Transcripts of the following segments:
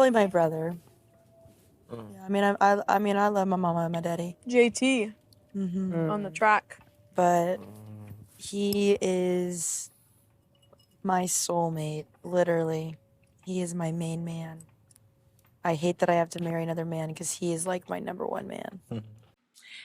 Probably my brother. Yeah, I mean, I love my mama and my daddy. JT Mm-hmm. on the track. But he is my soulmate, literally. He is my main man. I hate that I have to marry another man because he is like my number one man.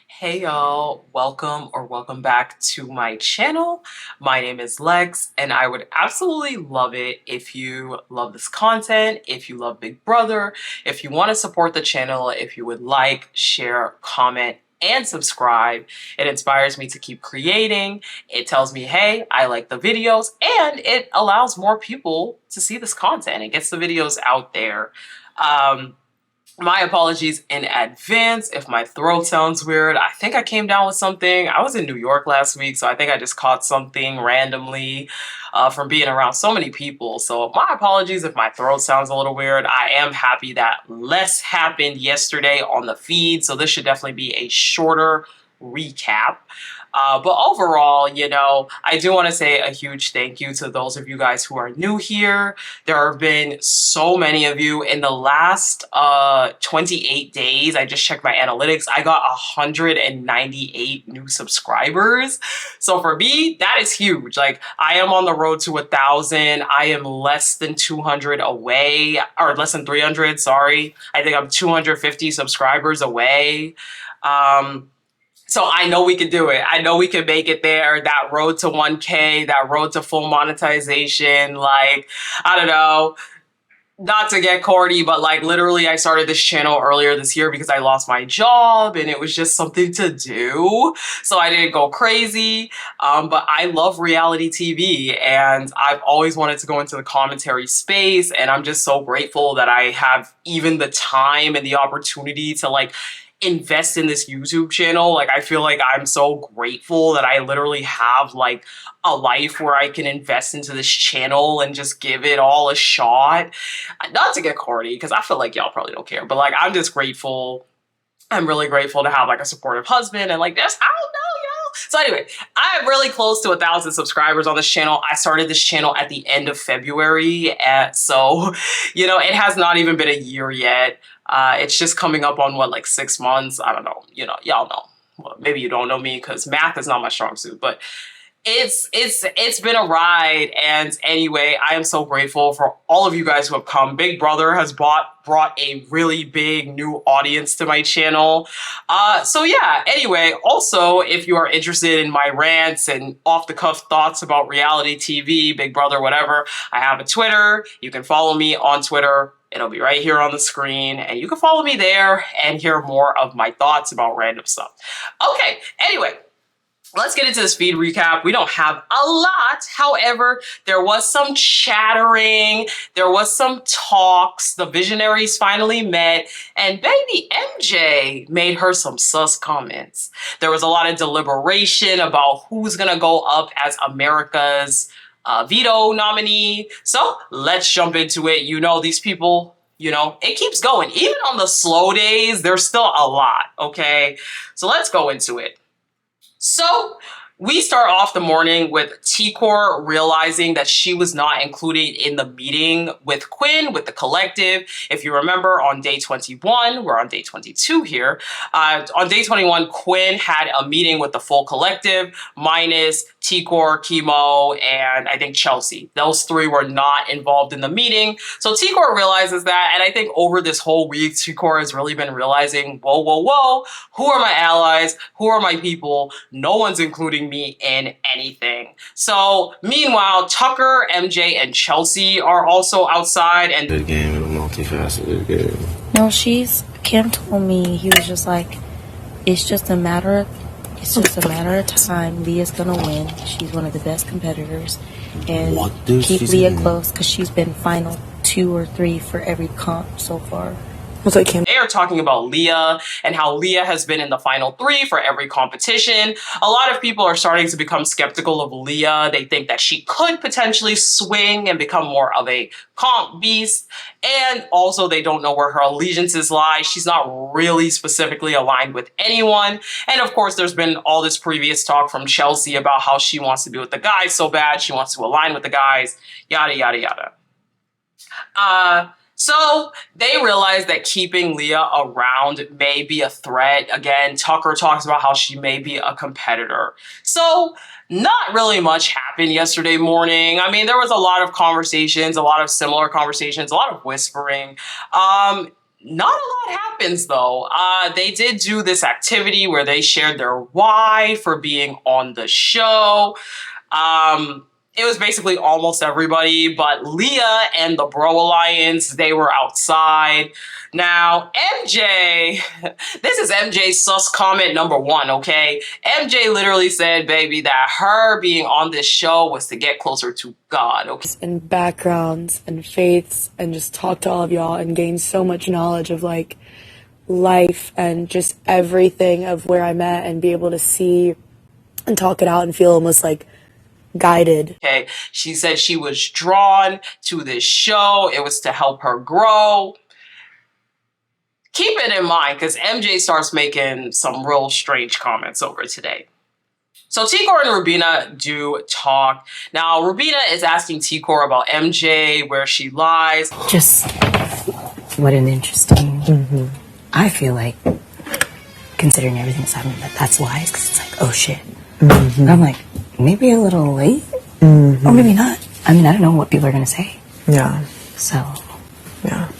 Hey y'all, welcome back to my channel. My name is Lex, and I would absolutely love it if you love this content, if you love Big Brother, if you want to support the channel, if you would like, share, comment, and subscribe. It inspires me to keep creating. It tells me, hey, I like the videos, and it allows more people to see this content. It gets the videos out there. My apologies in advance if my throat sounds weird. I think I came down with something. I was in New York last week, so I think I just caught something randomly from being around so many people. So my apologies if my throat sounds a little weird. I am happy that less happened yesterday on the feed, so this should definitely be a shorter recap. But overall, you know, I do want to say a huge thank you to those of you guys who are new here. There have been so many of you in the last 28 days. I just checked my analytics. I got 198 new subscribers. So for me, that is huge. Like, I am on the road to 1,000. I am less than 200 away, or less than 300, sorry. I think I'm 250 subscribers away. So I know we can do it. I know we can make it there. That road to 1K, that road to full monetization. Like, I don't know, not to get corny, but like literally I started this channel earlier this year because I lost my job and it was just something to do. So I didn't go crazy. But I love reality TV and I've always wanted to go into the commentary space. And I'm just so grateful that I have even the time and the opportunity to like invest in this YouTube channel. Like, I feel like I'm so grateful that I literally have like a life where I can invest into this channel and just give it all a shot. Not to get corny, because I feel like y'all probably don't care, but like, I'm just grateful. I'm really grateful to have like a supportive husband and like this. I don't know, y'all. So anyway, I'm really close to 1,000 subscribers on this channel. I started this channel at the end of February. So, you know, it has not even been a year yet. It's just coming up on what, like 6 months? I don't know. You know, y'all know. Well, maybe you don't know me because math is not my strong suit, but it's been a ride. And anyway, I am so grateful for all of you guys who have come. Big Brother has brought a really big new audience to my channel. So yeah, anyway, also, if you are interested in my rants and off the cuff thoughts about reality TV, Big Brother, whatever, I have a Twitter. You can follow me on Twitter. It'll be right here on the screen, and you can follow me there and hear more of my thoughts about random stuff. Okay, anyway, let's get into this feed recap. We don't have a lot. However, there was some chattering. There was some talks. The visionaries finally met, and baby MJ made her some sus comments. There was a lot of deliberation about who's gonna go up as America's veto nominee. So let's jump into it. You know, these people, you know, it keeps going. Even on the slow days, there's still a lot, okay? So let's go into it. So we start off the morning with T-Core realizing that she was not included in the meeting with Quinn, with the collective. If you remember, on day 21, we're on day 22 here. On day 21, Quinn had a meeting with the full collective, minus T-Core, Chemo, and I think Chelsea. Those three were not involved in the meeting. So T-Core realizes that, and I think over this whole week, T-Core has really been realizing, whoa, whoa, whoa, who are my allies? Who are my people? No one's including me in anything. So meanwhile, Tucker, MJ, and Chelsea are also outside and good game, a multifaceted game. No, Kim told me, he was just like, it's just a matter of time. Leah's gonna win. She's one of the best competitors. And keep Leah close because she's been final 2 or 3 for every comp so far. They are talking about Leah and how Leah has been in the final 3 for every competition. A lot of people are starting to become skeptical of Leah. They think that she could potentially swing and become more of a comp beast. And also they don't know where her allegiances lie. She's not really specifically aligned with anyone. And of course, there's been all this previous talk from Chelsea about how she wants to be with the guys so bad. She wants to align with the guys, yada, yada, yada. So they realize that keeping Leah around may be a threat. Again, Tucker talks about how she may be a competitor. So not really much happened yesterday morning. I mean, there was a lot of conversations, a lot of similar conversations, a lot of whispering. Not a lot happens though. They did do this activity where they shared their why for being on the show. It was basically almost everybody, but Leah and the Bro Alliance, they were outside. Now, MJ, this is MJ's sus comment number 1, okay? MJ literally said, baby, that her being on this show was to get closer to God, okay? And backgrounds and faiths and just talk to all of y'all and gain so much knowledge of like life and just everything of where I'm at and be able to see and talk it out and feel almost like guided. Okay, she said she was drawn to this show. It was to help her grow. Keep it in mind, because MJ starts making some real strange comments over today. So T-Core and Rubina do talk. Now, Rubina is asking T-Core about MJ, where she lies. Just what an interesting. I feel like, considering everything that's happening, that's lies, because it's like, oh shit. And I'm like, maybe a little late, or maybe not. I mean, I don't know what people are gonna say. Yeah. So, Yeah.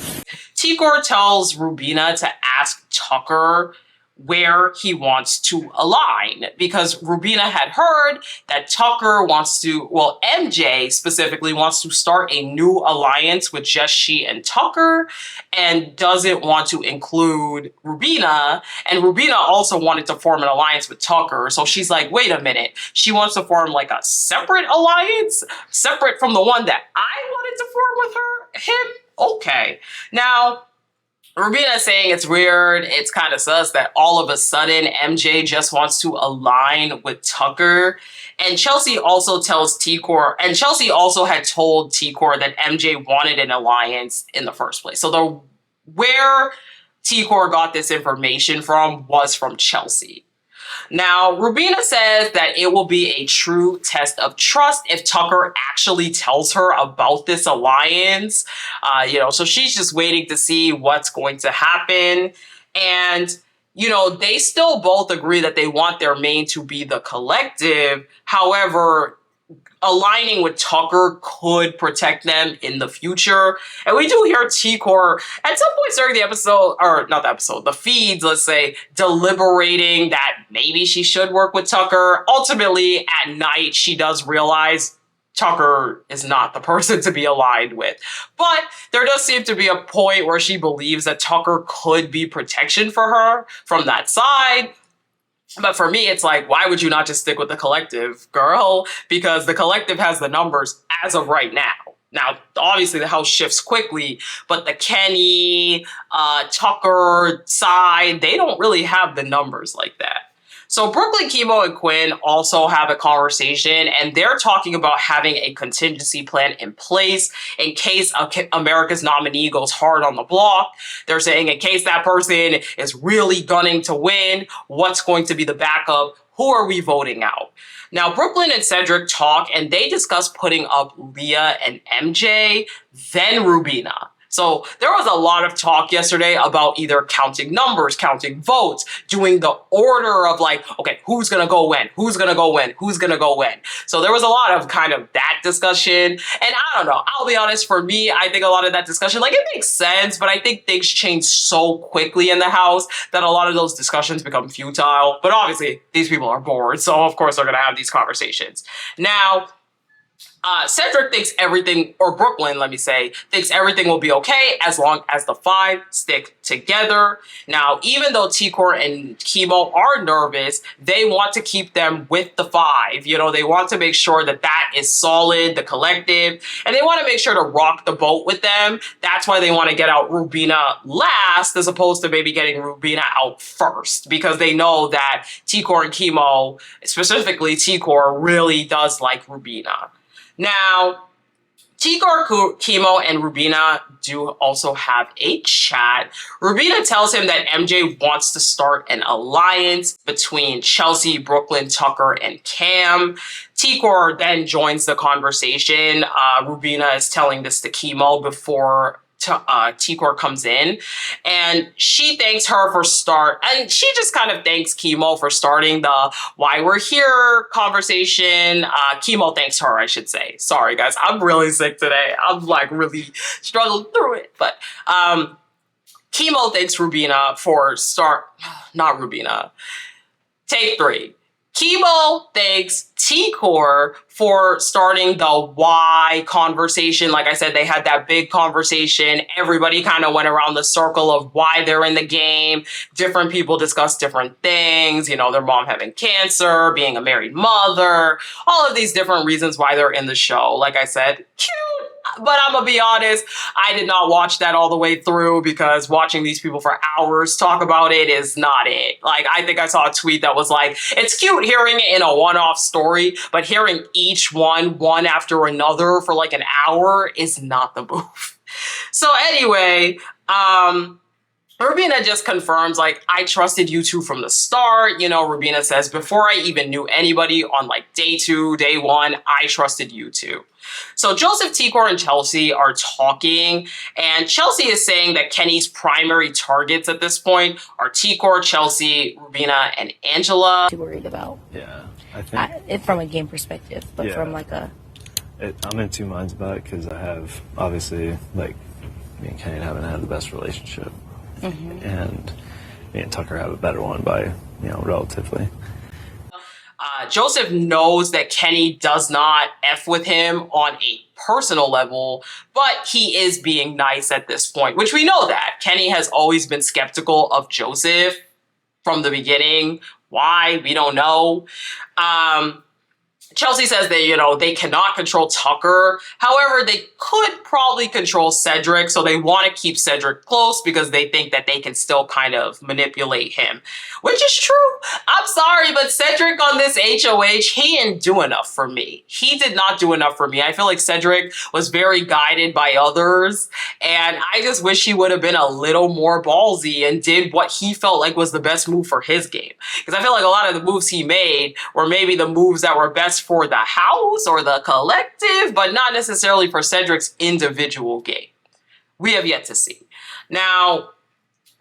T-Core tells Rubina to ask Tucker where he wants to align, because Rubina had heard that Tucker wants to, well, MJ specifically wants to start a new alliance with just she and Tucker and doesn't want to include Rubina. And Rubina also wanted to form an alliance with Tucker. So she's like, wait a minute. She wants to form like a separate alliance, separate from the one that I wanted to form with him. Okay. Now, Rubina is saying it's weird, it's kind of sus that all of a sudden MJ just wants to align with Tucker. And Chelsea also tells T-Core, and Chelsea also had told T-Core that MJ wanted an alliance in the first place. So where T-Core got this information from was from Chelsea. Now, Rubina says that it will be a true test of trust if Tucker actually tells her about this alliance. So she's just waiting to see what's going to happen. And, they still both agree that they want their main to be the collective. However, aligning with Tucker could protect them in the future. And we do hear T-Core at some point during the episode, or not the episode, the feeds, let's say, deliberating that maybe she should work with Tucker. Ultimately, at night, she does realize Tucker is not the person to be aligned with. But there does seem to be a point where she believes that Tucker could be protection for her from that side. But for me, it's like, why would you not just stick with the collective, girl? Because the collective has the numbers as of right now. Now, obviously, the house shifts quickly, but the Kenny, Tucker side, they don't really have the numbers like that. So Brooklyn, Chemo, and Quinn also have a conversation, and they're talking about having a contingency plan in place in case America's nominee goes hard on the block. They're saying in case that person is really gunning to win, what's going to be the backup? Who are we voting out? Now, Brooklyn and Cedric talk, and they discuss putting up Leah and MJ, then Rubina. So there was a lot of talk yesterday about either counting numbers, counting votes, doing the order of like, okay, who's going to go when? Who's going to go when? Who's going to go when? So there was a lot of kind of that discussion. And I don't know, I'll be honest, for me, I think a lot of that discussion, like it makes sense, but I think things change so quickly in the house that a lot of those discussions become futile. But obviously, these people are bored. So of course, they're going to have these conversations. Now, Cedric thinks everything, or Brooklyn, let me say, thinks everything will be okay as long as the 5 stick together. Now, even though T-Core and Chemo are nervous, they want to keep them with the 5. They want to make sure that that is solid, the collective, and they want to make sure to rock the boat with them. That's why they want to get out Rubina last, as opposed to maybe getting Rubina out first, because they know that T-Core and Chemo, specifically T-Core, really does like Rubina. Now, T-Core, Chemo, and Rubina do also have a chat. Rubina tells him that MJ wants to start an alliance between Chelsea, Brooklyn, Tucker, and Cam. T-Core then joins the conversation. Rubina is telling this to Chemo before Tikor comes in, and she thanks her for and she just kind of thanks Chemo for starting the why we're here conversation. Chemo thanks her, I should say. Sorry guys, I'm really sick today. I'm like really struggling through it. But Chemo thanks Rubina for not Rubina. Take 3. Chemo thanks Tikor for starting the why conversation. Like I said, they had that big conversation. Everybody kind of went around the circle of why they're in the game. Different people discussed different things, you know, their mom having cancer, being a married mother, all of these different reasons why they're in the show. Like I said, cute. But I'm gonna be honest, I did not watch that all the way through because watching these people for hours talk about it is not it. Like, I think I saw a tweet that was like, it's cute hearing it in a one-off story, but hearing each one after another for like an hour is not the move. So anyway, Rubina just confirms, like, I trusted you two from the start. You know, Rubina says, before I even knew anybody on like day 2, day 1, I trusted you two. So Joseph, Tikor, and Chelsea are talking, and Chelsea is saying that Kenny's primary targets at this point are Tikor, Chelsea, Rubina, and Angela. Worried about. Yeah, I think From a game perspective, but from like I'm in 2 minds about it because I have obviously like me and Kenny haven't had the best relationship, and me and Tucker have a better one by relatively. Joseph knows that Kenny does not F with him on a personal level, but he is being nice at this point, which we know that. Kenny has always been skeptical of Joseph from the beginning. Why? We don't know. Chelsea says that, they cannot control Tucker. However, they could probably control Cedric, so they want to keep Cedric close because they think that they can still kind of manipulate him, which is true. I'm sorry, but Cedric on this HOH, he didn't do enough for me. He did not do enough for me. I feel like Cedric was very guided by others, and I just wish he would have been a little more ballsy and did what he felt like was the best move for his game. Because I feel like a lot of the moves he made were maybe the moves that were best for the house or the collective, but not necessarily for Cedric's individual game. We have yet to see. Now,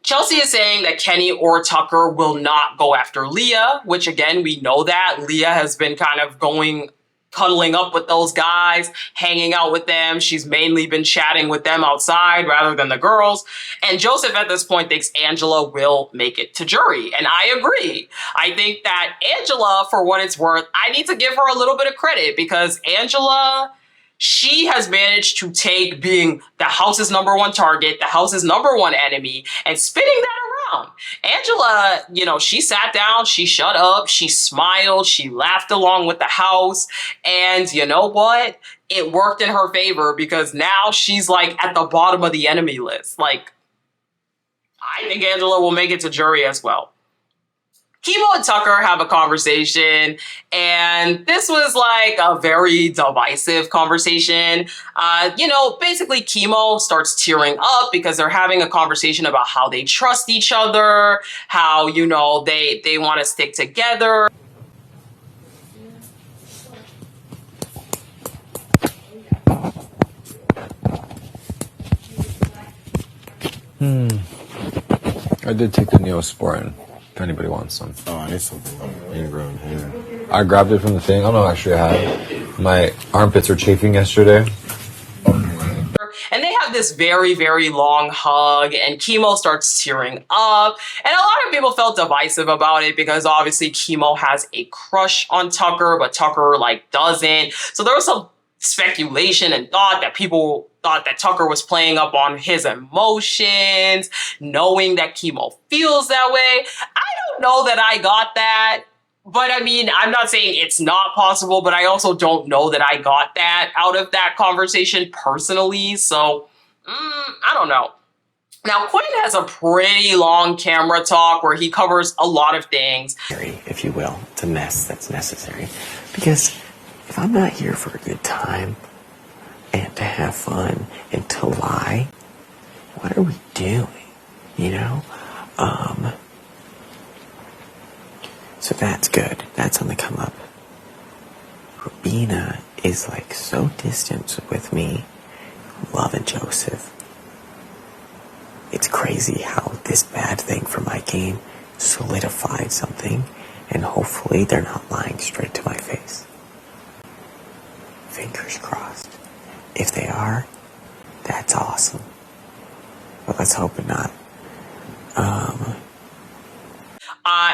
Chelsea is saying that Kenny or Tucker will not go after Leah, which again, we know that. Leah has been kind of cuddling up with those guys, hanging out with them. She's mainly been chatting with them outside rather than the girls. And Joseph at this point thinks Angela will make it to jury. And I agree. I think that Angela, for what it's worth, I need to give her a little bit of credit because Angela, she has managed to take being the house's #1 target, the house's #1 enemy, and spinning that around. Angela, she sat down, she shut up, she smiled, she laughed along with the house, and you know what? It worked in her favor because now she's like at the bottom of the enemy list. Like, I think Angela will make it to jury as well. Chemo and Tucker have a conversation, and this was like a very divisive conversation. Basically Chemo starts tearing up because they're having a conversation about how they trust each other, how, they want to stick together. I did take the Neosporin, if anybody wants some. Oh, I need something ingrown hair. I grabbed it from the thing. I don't know, actually I had. My armpits are chafing yesterday. And they have this very, very long hug, and Chemo starts tearing up. And a lot of people felt divisive about it because obviously Chemo has a crush on Tucker, but Tucker doesn't. So there was some speculation and thought that people thought that Tucker was playing up on his emotions, knowing that Chemo feels that way. I don't know that I got that. But I mean, I'm not saying it's not possible, but I also don't know that I got that out of that conversation personally. So, I don't know. Now, Quinn has a pretty long camera talk where he covers a lot of things. If you will, it's a mess that's necessary. Because if I'm not here for a good time and to have fun and to lie, what are we doing? So that's good. That's on the come up. Rubina is so distant with me, loving Joseph. It's crazy how this bad thing for my game solidified something, and hopefully they're not lying straight to my face. Fingers crossed. If they are, that's awesome. But let's hope not.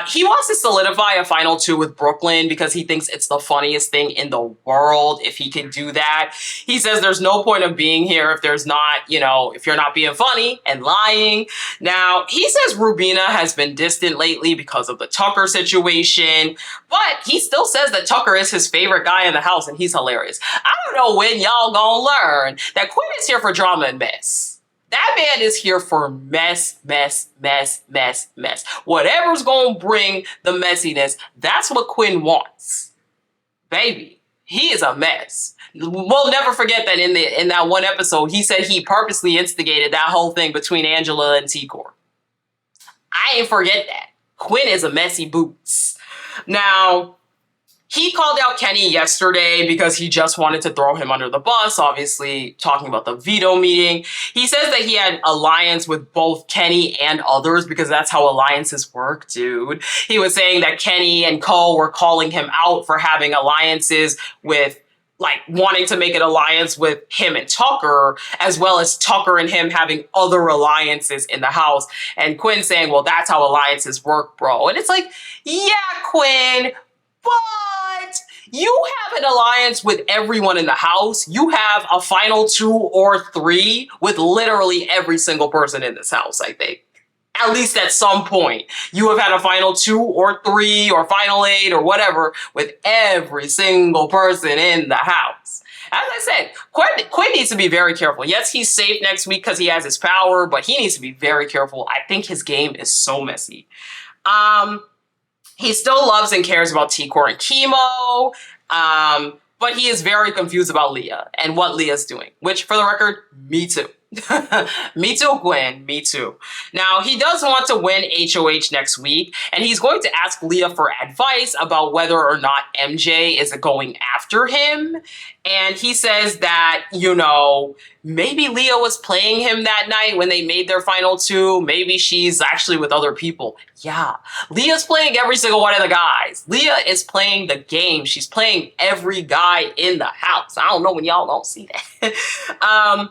He wants to solidify a final 2 with Brooklyn because he thinks it's the funniest thing in the world if he can do that. He says there's no point of being here if there's not, if you're not being funny and lying. Now, he says Rubina has been distant lately because of the Tucker situation, but he still says that Tucker is his favorite guy in the house and he's hilarious. I don't know when y'all gonna learn that Quinn is here for drama and mess. That man is here for mess. Whatever's going to bring the messiness, that's what Quinn wants. Baby, he is a mess. We'll never forget that in that one episode, he said he purposely instigated that whole thing between Angela and T-Core. I ain't forget that. Quinn is a messy boots. Now, he called out Kenny yesterday because he just wanted to throw him under the bus, obviously talking about the veto meeting. He says that he had alliance with both Kenny and others because that's how alliances work, dude. He was saying that Kenny and Co were calling him out for having alliances with, wanting to make an alliance with him and Tucker, as well as Tucker and him having other alliances in the house. And Quinn saying, well, that's how alliances work, bro. And it's like, yeah, Quinn, but you have an alliance with everyone in the house. You have a final 2 or 3 with literally every single person in this house, I think. At least at some point. You have had a final 2 or 3 or final 8 or whatever with every single person in the house. As I said, Quinn needs to be very careful. Yes, he's safe next week because he has his power, but he needs to be very careful. I think his game is so messy. He still loves and cares about T-Core and Chemo, but he is very confused about Leah and what Leah's doing, which, for the record, me too. Me too, Quinn. Me too. Now, he does want to win HOH next week, and he's going to ask Leah for advice about whether or not MJ is going after him. And he says that, maybe Leah was playing him that night when they made their final 2. Maybe she's actually with other people. Yeah, Leah's playing every single one of the guys. Leah is playing the game. She's playing every guy in the house. I don't know when y'all don't see that.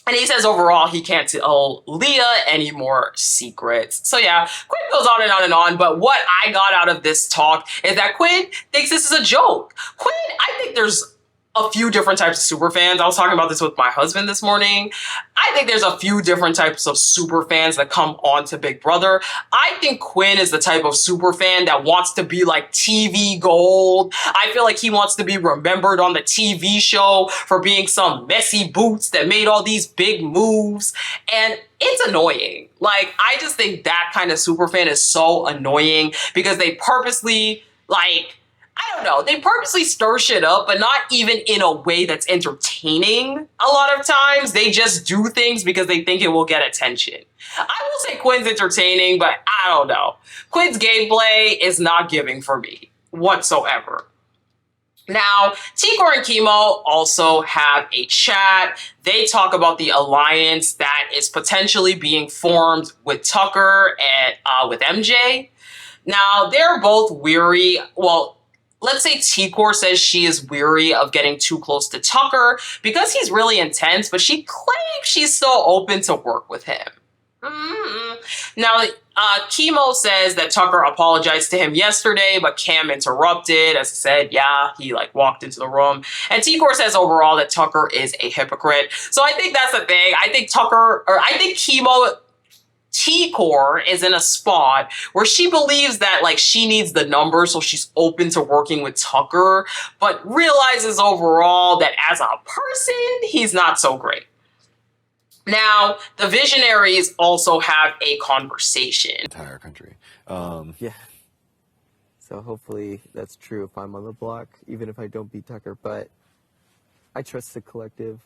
And he says overall he can't tell Leah any more secrets. So yeah, Quinn goes on and on and on, but what I got out of this talk is that Quinn thinks this is a joke. Quinn, I think there's a few different types of super fans. I was talking about this with my husband this morning. I think there's a few different types of super fans that come on to Big Brother. I think Quinn is the type of super fan that wants to be like TV gold. I feel like he wants to be remembered on the TV show for being some messy boots that made all these big moves. And it's annoying. I just think that kind of super fan is so annoying because they purposely, I don't know, they purposely stir shit up, but not even in a way that's entertaining a lot of times. They just do things because they think it will get attention. I will say Quinn's entertaining, but I don't know. Quinn's gameplay is not giving for me whatsoever. Now, T-Core and Chemo also have a chat. They talk about the alliance that is potentially being formed with Tucker and with MJ. Now, they're both weary. Well, let's say T-Core says she is weary of getting too close to Tucker because he's really intense, but she claims she's still open to work with him. Now, Chemo says that Tucker apologized to him yesterday, but Cam interrupted. As I said, yeah, he walked into the room. And T-Core says overall that Tucker is a hypocrite. So I think that's the thing. I think T-Core is in a spot where she believes that she needs the number, so she's open to working with Tucker, but realizes overall that as a person, he's not so great. Now, the Visionaries also have a conversation. Entire country. Yeah. So hopefully that's true if I'm on the block, even if I don't beat Tucker, but I trust the collective,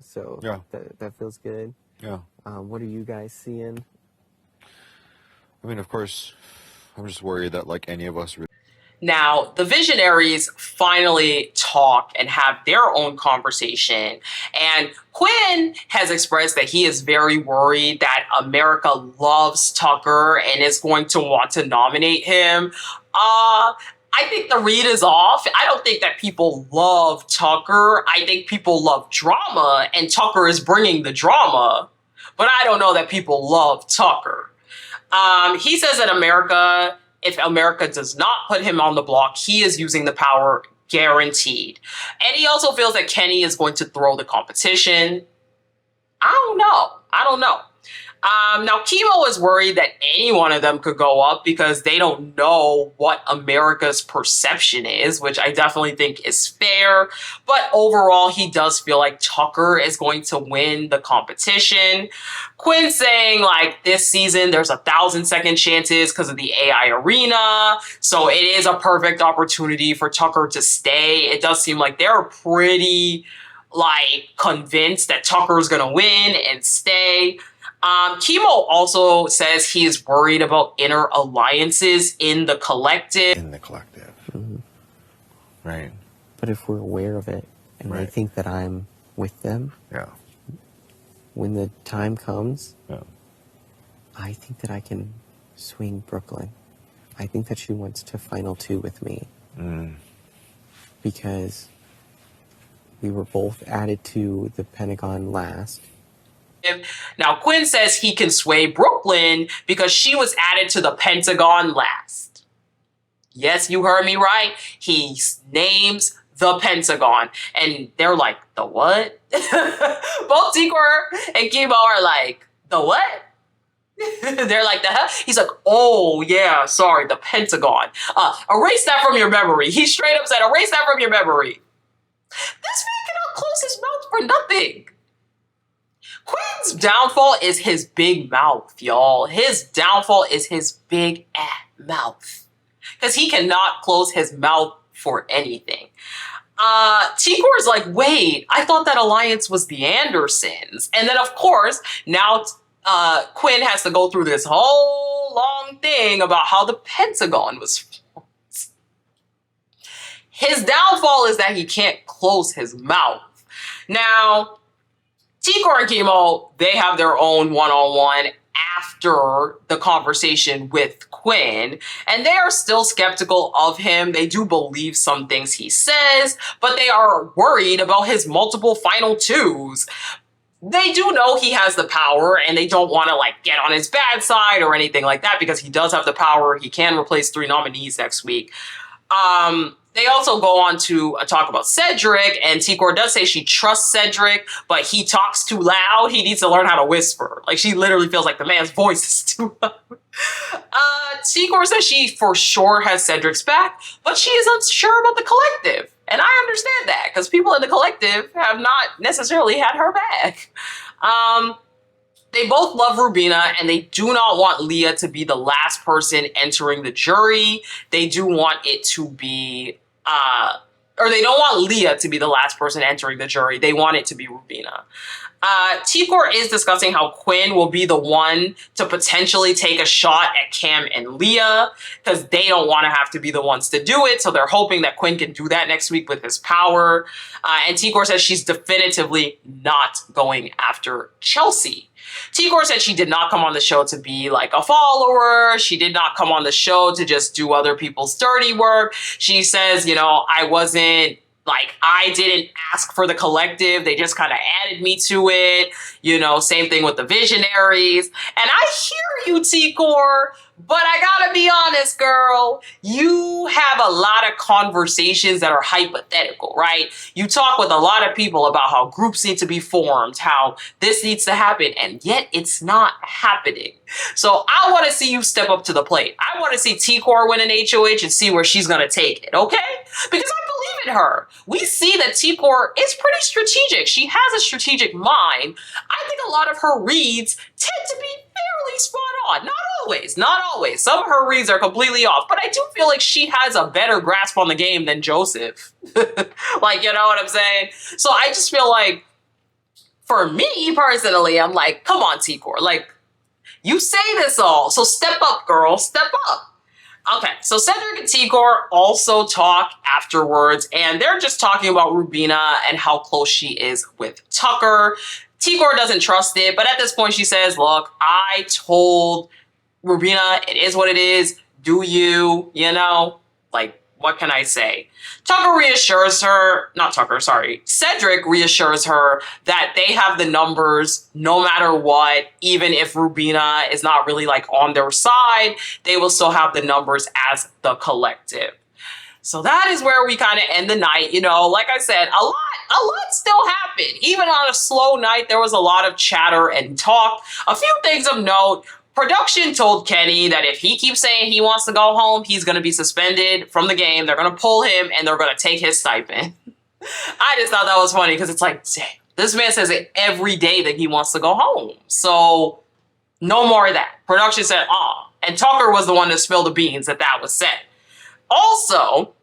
so yeah. that feels good. Yeah. What are you guys seeing? I mean, of course, I'm just worried that any of us. Now, the visionaries finally talk and have their own conversation. And Quinn has expressed that he is very worried that America loves Tucker and is going to want to nominate him. I think the read is off. I don't think that people love Tucker. I think people love drama, and Tucker is bringing the drama. But I don't know that people love Tucker. He says that if America does not put him on the block, he is using the power guaranteed. And he also feels that Kenny is going to throw the competition. I don't know. Now, Chemo is worried that any one of them could go up because they don't know what America's perception is, which I definitely think is fair. But overall, he does feel like Tucker is going to win the competition. Quinn saying, like, this season, there's 1,000-second chances because of the AI arena. So it is a perfect opportunity for Tucker to stay. It does seem like they're pretty, like, convinced that Tucker is going to win and stay. Chemo also says he is worried about inner alliances in the collective. Mm-hmm. Right. But if we're aware of it and they think that I'm with them, when the time comes, I think that I can swing Brooklyn. I think that she wants to final two with me. Because we were both added to the Pentagon last. Now, Quinn says he can sway Brooklyn because she was added to the Pentagon last. Yes, you heard me right. He names the Pentagon. And they're like, the what? Both Tikor and Chemo are like, the what? They're like, the hell? He's like, oh, yeah, sorry, the Pentagon. Erase that from your memory. He straight up said, erase that from your memory. This man cannot close his mouth for nothing. Quinn's downfall is his big mouth, y'all. His downfall is his big ass mouth. Because he cannot close his mouth for anything. Tikor is like, wait, I thought that alliance was the Andersons. And then, of course, now Quinn has to go through this whole long thing about how the Pentagon was formed. His downfall is that he can't close his mouth. Now, Tikor and Chemo, they have their own one-on-one after the conversation with Quinn, and they are still skeptical of him. They do believe some things he says, but they are worried about his multiple final twos. They do know he has the power, and they don't want to, like, get on his bad side or anything like that because he does have the power. He can replace 3 nominees next week. They also go on to talk about Cedric, and Tikor does say she trusts Cedric, but he talks too loud. He needs to learn how to whisper. Like, she literally feels like the man's voice is too loud. Tikor says she for sure has Cedric's back, but she is unsure about the collective. And I understand that, because people in the collective have not necessarily had her back. They both love Rubina, and they do not want Leah to be the last person entering the jury. They do want it to be, or they don't want Leah to be the last person entering the jury. They want it to be Rubina. Tikor is discussing how Quinn will be the one to potentially take a shot at Cam and Leah, because they don't want to have to be the ones to do it. So they're hoping that Quinn can do that next week with his power. And Tikor says she's definitively not going after Chelsea. Tikor said she did not come on the show to be like a follower. She did not come on the show to just do other people's dirty work. She says, you know, I didn't ask for the collective. They just kind of added me to it. You know, same thing with the visionaries. And I hear you, Tikor, but I gotta be honest, girl. You have a lot of conversations that are hypothetical, right? You talk with a lot of people about how groups need to be formed, how this needs to happen, and yet it's not happening. So I want to see you step up to the plate. I want to see Tikor win an HOH and see where she's going to take it, okay? Because I believe in her. We see that Tikor is pretty strategic. She has a strategic mind. I think a lot of her reads tend to be fairly spot on. Not always. Some of her reads are completely off, but I do feel like she has a better grasp on the game than Joseph. Like, you know what I'm saying? So I just feel like, for me personally, I'm like, come on, Tikor. Like, you say this all, so step up, girl, step up. Okay, so Cedric and Tigor also talk afterwards, and they're just talking about Rubina and how close she is with Tucker. Tigor doesn't trust it, but at this point she says, look, I told Rubina, it is what it is. Do you, like, what can I say? Cedric reassures her that they have the numbers no matter what, even if Rubina is not really like on their side, they will still have the numbers as the collective. So that is where we kind of end the night. Like I said, a lot still happened. Even on a slow night, there was a lot of chatter and talk. A few things of note. Production told Kenny that if he keeps saying he wants to go home, he's going to be suspended from the game. They're going to pull him and they're going to take his stipend. I just thought that was funny because it's like, dang, this man says it every day that he wants to go home. So no more of that. Production said, and Tucker was the one that spilled the beans that was said. Also,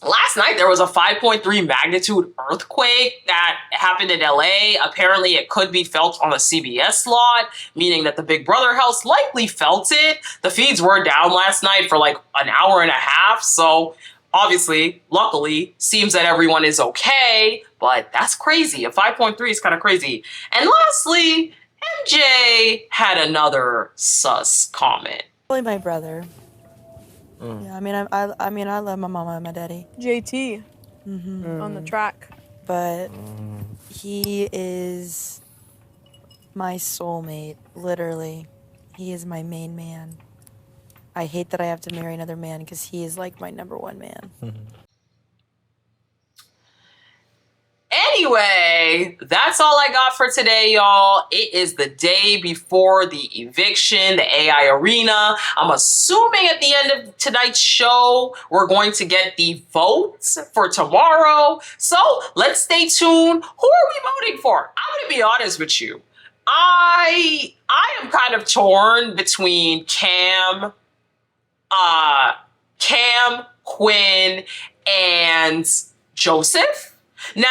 last night, there was a 5.3 magnitude earthquake that happened in LA. Apparently, it could be felt on a CBS slot, meaning that the Big Brother house likely felt it. The feeds were down last night for like an hour and a half. So obviously, luckily, seems that everyone is okay. But that's crazy. A 5.3 is kind of crazy. And lastly, MJ had another sus comment. Probably my brother. Yeah, I mean, I love my mama and my daddy. JT on the track. But he is my soulmate, literally. He is my main man. I hate that I have to marry another man because he is like my number one man. Anyway, that's all I got for today, y'all. It is the day before the eviction, the AI arena. I'm assuming at the end of tonight's show, we're going to get the votes for tomorrow. So let's stay tuned. Who are we voting for? I'm going to be honest with you. I am kind of torn between Cam, Quinn, and Joseph. Now,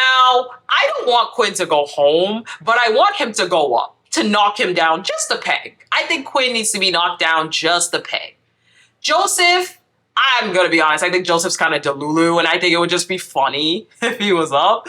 I don't want Quinn to go home, but I want him to go up, to knock him down just a peg. I think Quinn needs to be knocked down just a peg. Joseph, I'm going to be honest, I think Joseph's kind of delulu, and I think it would just be funny if he was up.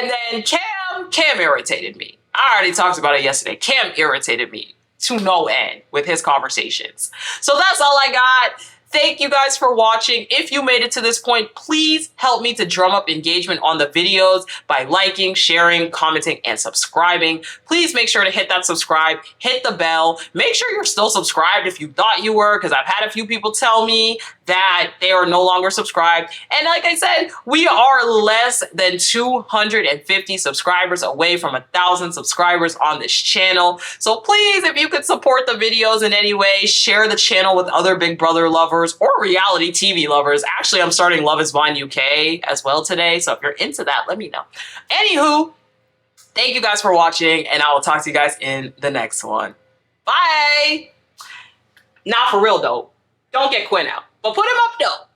And then Cam irritated me. I already talked about it yesterday. Cam irritated me to no end with his conversations. So that's all I got. Thank you guys for watching. If you made it to this point, please help me to drum up engagement on the videos by liking, sharing, commenting, and subscribing. Please make sure to hit that subscribe, hit the bell. Make sure you're still subscribed if you thought you were, because I've had a few people tell me that they are no longer subscribed. And like I said, we are less than 250 subscribers away from 1,000 subscribers on this channel. So please, if you could support the videos in any way, share the channel with other Big Brother lovers or reality TV lovers. Actually, I'm starting Love is Blind UK as well today. So if you're into that, let me know. Anywho, thank you guys for watching, and I will talk to you guys in the next one. Bye! Now for real though, don't get Quinn out, but put him up though.